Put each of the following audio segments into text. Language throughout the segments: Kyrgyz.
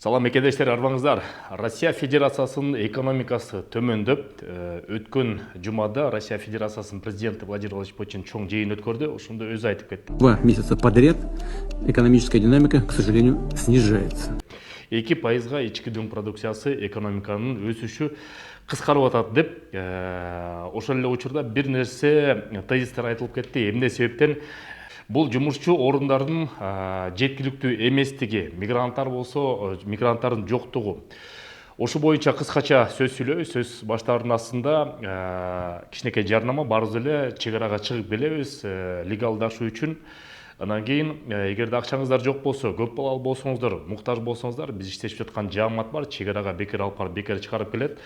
Салам мекендештер, арбаңыздар. Россия Федерациясынын экономикасы төмөндөп, өткөн жумада Россия Федерациясынын президенти Владимир Владимирович Путин чоң жыйын өткөрдү. Ошондо өзү айтып кетти. 2 месяца подряд экономическая динамика, к сожалению, снижается. 2%га ички дүң продукциясы экономиканын өсүшү кыскарып атат деп, ошол эле учурда бир нерсе тезистер айтылып кетти. Эмне себептен бул жумушчу орундардын жеткиликтүү эместиги, мигранттар болсо, мигранттардын жоктугу. Ошо боюнча кыскача сөз сүйлөбүз. Сөз баштаарынын астында кичинекей жарнама барыбыз эле чек арага чыгып келебиз легалдашуу үчүн. Анан кийин, эгерде акчаңыздар жок болсо, көп балалуу болсоңуздар, муктаж болсоңуздар, биз иштешип жаткан жаамат бар, чек арага бекер алып барып, бекер чыгарып келет.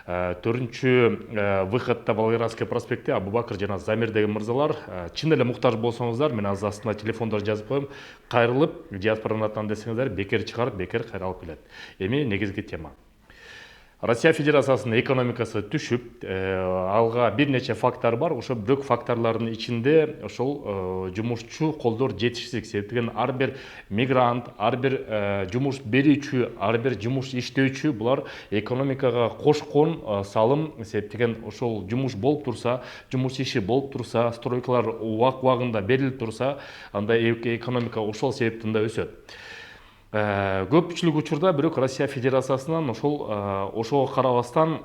4 выходта Волгоградский проспектте Абубакыр жана Замир деген мырзалар, чын эле муктаж болсоңуздар, мен азыр астына телефондор жазып коем, кайрылып, диаспоранын атынан десеңиздер, бекер чыгарып, бекер кайра алып келет. Эми негизги тема. Россия Федерациясынын экономикасы түшүп, алга бир нече фактор бар. Ошо бирок факторлордун ичинде ошол жумушчу колдор жетишсиздик себептен ар бир мигрант, ар бир жумуш берүүчү, ар бир жумуш иштөөчү булар экономикага кошкон салым себептен ошол жумуш болуп турса, жумуш иши болуп турса, стройкалар убагында берилип турса, анда экономика ошол себептен да өсөт. Көпчүлүк учурда бирок Россия Федерациясынан ошого карабастан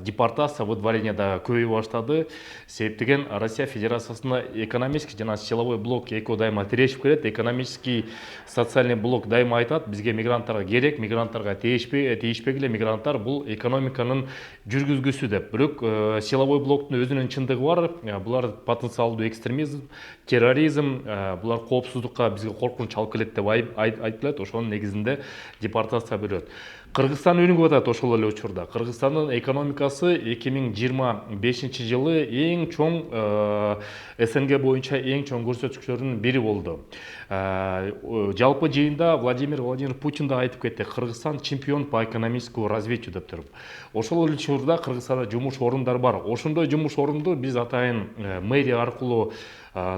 депортация, выдворение да көбөйүп баштады. Себептен Россия Федерациясында экономический жана силовой блок экөө дайыма тирешип келет. Экономический, социальный блок дайыма айтат, бизге мигранттарга керек, мигранттарга тийишпегиле, мигранттар бул экономиканын жүргүзгүсү деп. Бирок силовой блоктун өзүнүн чындыгы бар. Булар потенциалдуу экстремизм, терроризм, булар коопсуздукка бизге коркунуч алып келет деп айтылат. Ошонун негизинде депортация берет. Кыргызстан өнүгүп атат ошол эле учурда. Кыргызстандын экономикасы 2025 жылы эң чоң СНГ боюнча эң чоң көрсөткүчтөрдүн бири болду. Жалпы жыйында Владимир Путин да айтып кетти, Кыргызстан чемпион по экономическому развитию деп туруп. Ошол эле учурда Кыргызстанда жумуш орундар бар. Ошондой жумуш орунду биз атайын мэрия аркылуу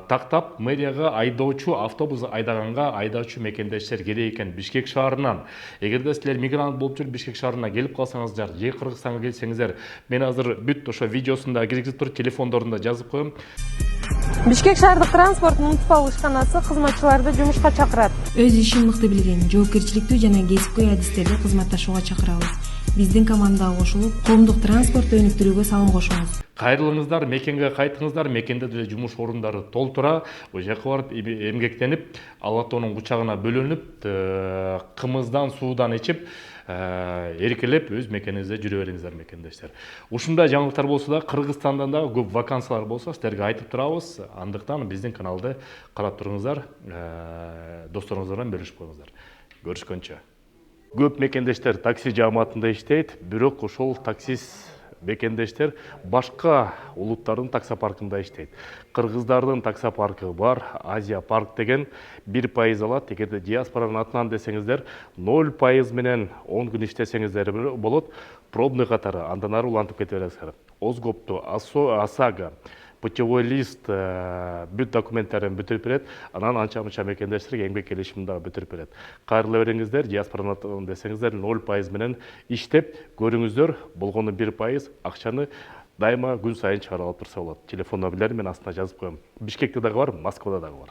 тактап, мэрияга айдоочу, автобус айдаганга айдоочу мекендештер керек экен Бишкек шаарынан. Эгерде силер мигрант болуп жүрүп Бишкек шаарына келип калсаңыздар, же Кыргызстанга келсеңиздер, мен азыр бүт ошо видеосунда киргизип туруп, телефондорунда жазып коем. Бишкек шаардык транспорт муниципалдык ишканасы кызматчыларды жумушка чакырат. Өз ишин мыкты билген, жоопкерчиликтүү жана кесипкөй адистерде кызматташууга чакырабыз. Биздин командага кошулуп, коомдук транспорт өнүктүрүүгө салым кошуңуз. Кайрылыңыздар, мекенге кайтыңыздар, мекенде деле жумуш орундары толтура, ошол жака барып эмгектенип, ала тоонун кучагына бөлөнүп, кымыздан, суудан ичип, эркелеп өз мекениңизде жүрө бериңиздер мекендештер. Ушундай жаңылыктар болсо да, Кыргызстандан да көп вакансиялар болсо силерге айтып турабыз. Андыктан биздин каналды карап туруңуздар, досторуңуздар менен бөлүшүп коюңуздар. Көрүшкөнчө. Көп мекендештер такси жааматында иштейт, бирок ошол таксист мекендештер башка улуттардын таксопаркында иштейт. Кыргыздардын таксопаркы бар, Азия парк деген 1% алат. Эгерде диаспоранын атынан десеңиздер, 0% менен 10 күн иштесеңиздер болот. Пробный катары, андан ары улантып кете бересиздер. Озгопту, ОСАГО, путевой лист бүт документтерин бүтүрүп берет. Анан анча-мынча мекендештерге эмгек келишимин дагы бүтүрүп берет. Кайрыла бериңиздер, диаспоранын атынан десеңиздер, 0% менен иштеп көрүңүздөр, болгону 1% акчаны дайыма күн сайын чыгарып алып турса болот. Телефон номерлерин мен астына жазып коем. Бишкекте дагы бар, Москвада дагы бар.